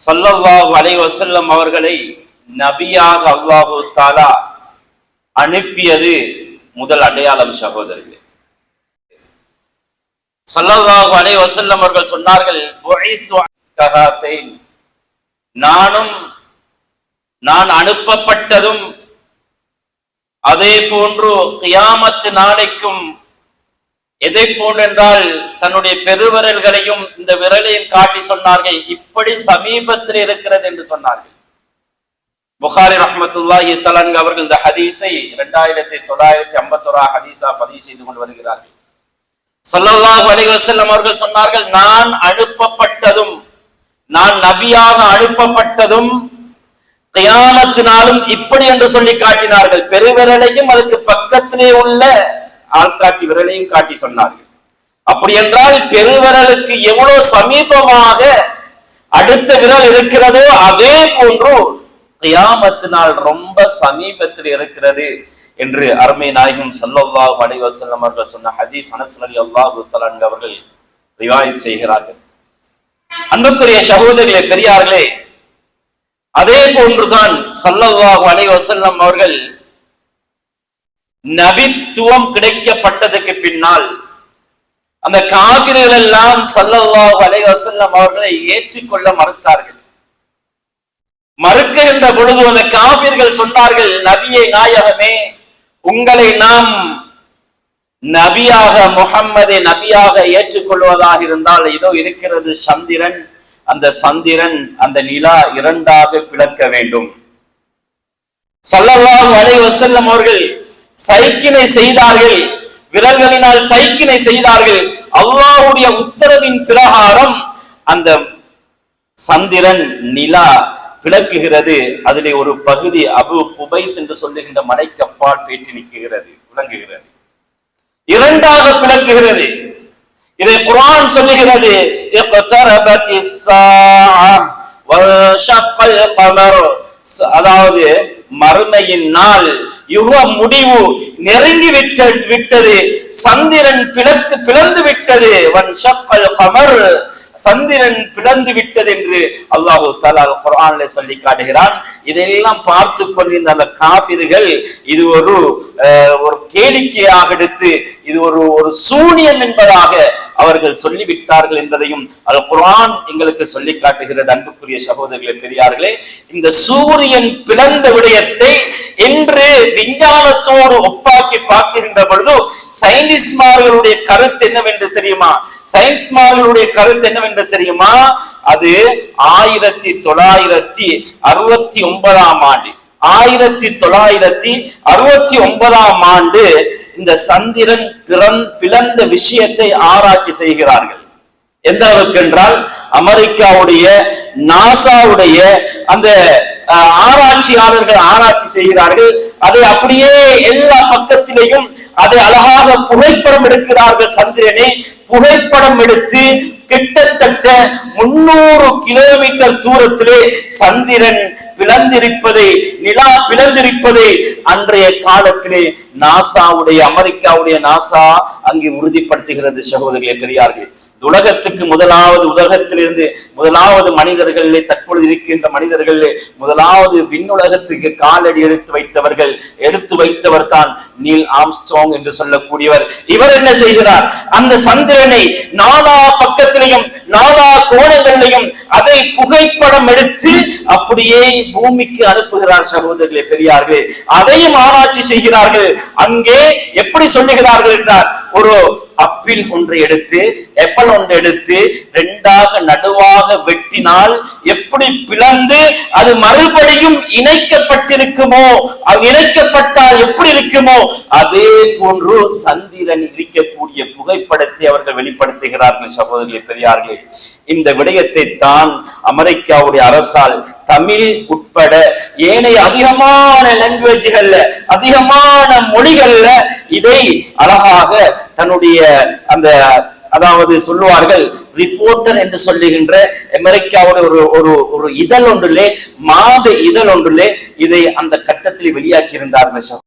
ஸல்லல்லாஹு அலைஹி வஸல்லம் அவர்களை நபியாக அல்லாஹு தஆலா அனுப்பியது முதல் அடையாளம் சகோதரர்களே. ஸல்லல்லாஹு அலைஹி வஸல்லம் அவர்கள் சொன்னார்கள், நான் அனுப்பப்பட்டதும் அதே போன்று கியாமத் நாளைக்கும் எதை போன்றென்றால் தன்னுடைய பெருவிரல்களையும் இந்த விரலையும் காட்டி சொன்னார்கள், இப்படி சமீபத்தில் இருக்கிறது என்று சொன்னார்கள். புகாரி ரஹ்மத்துல்லாஹி தஆலா அவர்கள் இந்த ஹதீஸை 2951 ஹதீஸா பதிவு செய்து கொண்டு வருகிறார்கள். ஸல்லல்லாஹு அலைஹி வஸல்லம் அவர்கள் சொன்னார்கள், நான் அனுப்பப்பட்டதும், நான் நபியாக அனுப்பப்பட்டதும் கியாமத் நாளும் இப்படி என்று சொல்லி காட்டினார்கள். பெருவிரலையும் அதுக்கு பக்கத்திலே உள்ள ஆள்காட்டி விரலையும் காட்டி சொன்னார்கள். அப்படி என்றால் பெருவிரலுக்கு எவ்வளவு சமீபமாக அடுத்த விரல் இருக்கிறதோ அதே போன்று கியாமத் நாள் ரொம்ப சமீபத்தில் இருக்கிறது என்று அருமை நாயகம் ஸல்லல்லாஹு அலைஹி வஸல்லம் அவர்கள் சொன்ன ஹதீஸ் அனஸ் ரலியல்லாஹு தஆலா அவர்கள் ரிவாயத் செய்கிறார்கள். அன்புக்குரிய சகோதரர்களே, பெரியார்களே, அதே போன்றுதான் ஸல்லல்லாஹு அலைஹி வஸல்லம் அவர்கள் நபித்துவம் கிடைக்கப்பட்டதுக்கு பின்னால் அந்த காஃபிர்கள் எல்லாம் ஸல்லல்லாஹு அலைஹி வஸல்லம் அவர்களை ஏற்றுக்கொள்ள மறுத்தார்கள். மறுக்கின்ற பொழுது அந்த காஃபிர்கள் சொன்னார்கள், நபியே நாயகமே, உங்களை நாம் நபியாக, முஹம்மதை நபியாக ஏற்றுக்கொள்வதாக இருந்தால் இதோ இருக்கிறது சந்திரன், அந்த சந்திரன் அந்த நிலா இரண்டாக பிளக்க வேண்டும். ஸல்லல்லாஹு அலைஹி வஸல்லம் அவர்கள் சைக்கினை செய்தார்கள், விரல்களினால் சைக்கினை செய்தார்கள். அல்லாஹ்வுடைய உத்தரவின் பிரகாரம் அந்த சந்திரன் நிலா பிளக்குகிறது. அதிலே ஒரு பகுதி அபு குபைஸ் என்று சொல்லுகின்ற மலைக்கப்பால் பேட்டி நிற்கிறது, விளங்குகிறது, இரண்டாக பிளக்குகிறது. இதை குர்ஆன் சொல்லுகிறது, இக்தரபத்திஸ் ஸாஅ வன்ஷக்கல் கமர், அதாவது மறுமையின் நாள், யுக முடிவு நெருங்கி விட்டது, சந்திரன் பிளந்து விட்டது, வன்ஷக்கல் கமர், சந்திரன் பிளந்து விட்டது என்று அல்லாஹு தஆலா குர்ஆனிலே சொல்லி காட்டுகிறான். இதெல்லாம் பார்த்து கொண்டிருந்த அந்த காஃபிர்கள் இது ஒரு கேளிக்கையாக எடுத்து இது ஒரு சூனியம் என்பதாக அவர்கள் சொல்லிவிட்டார்கள் என்பதையும் அல் குர்ஆன் எங்களுக்கு சொல்லி காட்டுகிறது. அன்புக்குரிய சகோதரர்களே, பெரியார்களே, இந்த சூரியன் பிளந்த விடயத்தை இன்று விஞ்ஞானத்தோடு ஒப்பாக்கி பார்க்கின்ற பொழுது சயின்டிஸ்ட்மார்களுடைய கருத்து என்னவென்று தெரியுமா? சயின்ஸ்மார்களுடைய கருத்து என்னவென்று தெரியுமா? அது 1969 ஆண்டு, 1969 ஆண்டு இந்த சந்திரன் பிளந்த விஷயத்தை ஆராய்ச்சி செய்கிறார்கள். எந்த அளவுக்கு என்றால் அமெரிக்காவுடைய நாசாவுடைய அந்த ஆராய்ச்சியாளர்கள் ஆராய்ச்சி செய்கிறார்கள். அதை அப்படியே எல்லா பக்கத்திலேயும் அதை அழகாக புகைப்படம் எடுக்கிறார்கள். சந்திரனை புகைப்படம் எடுத்து கிட்டத்தட்ட 300 கிலோமீட்டர் தூரத்திலே சந்திரன் பிளந்திருப்பதை, நிலா பிளந்திருப்பதை அன்றைய காலத்திலே நாசாவுடைய, அமெரிக்காவுடைய நாசா அங்கே உறுதிப்படுத்துகிறது. சகோதரர்களே, பெரியார்களே, உலகத்துக்கு உலகத்திலிருந்து முதலாவது மனிதர்களிலே, தற்பொழுது இருக்கின்ற மனிதர்களிலே முதலாவது விண்ணுலகத்துக்கு காலடி எடுத்து வைத்தவர் தான் நீல் ஆம்ஸ்ட்ராங் என்று சொல்லக்கூடியவர். இவர் என்ன செய்கிறார்? அந்த சந்திரனை நாலா பக்கத்திலையும் நாலா கோணங்களிலையும் அதை புகைப்படம் எடுத்து அப்படியே பூமிக்கு அனுப்புகிறார். சகோதரர்களே, பெரியார்களே, அதையும் ஆராய்ச்சி செய்கிறார்கள். அங்கே எப்படி சொல்லுகிறார்கள் என்றால், ஒரு அப்பிள் ஒன்றை எடுத்து, ஆப்பிள் ஒன்றை எடுத்து இரண்டாக நடுவாக வெட்டினால் எப்படி பிளந்து அது மறுபடியும் இணைக்கப்பட்டிருக்குமோ, இணைக்கப்பட்டால் எப்படி இருக்குமோ அதே போன்று சந்திரன் இருக்கக்கூடிய புகைப்படத்தை அவர்கள் வெளிப்படுத்துகிறார்கள். சகோதரர்களே, பெரியார்களே, இந்த விடயத்தை தான் அமெரிக்காவுடைய அரசால் தமிழ் உட்பட ஏனைய அதிகமான லாங்குவேஜ்கள்ல, அதிகமான மொழிகள்ல இதை அழகாக தன்னுடைய அந்த, அதாவது சொல்லுவார்கள், ரிப்போர்ட்டர் என்று சொல்லுகின்ற அமெரிக்காவுடைய ஒரு இதழ் ஒன்றிலே, மாத இதழ் ஒன்றிலே இதை அந்த கட்டத்தில் வெளியாக்கி இருந்தார்கள்.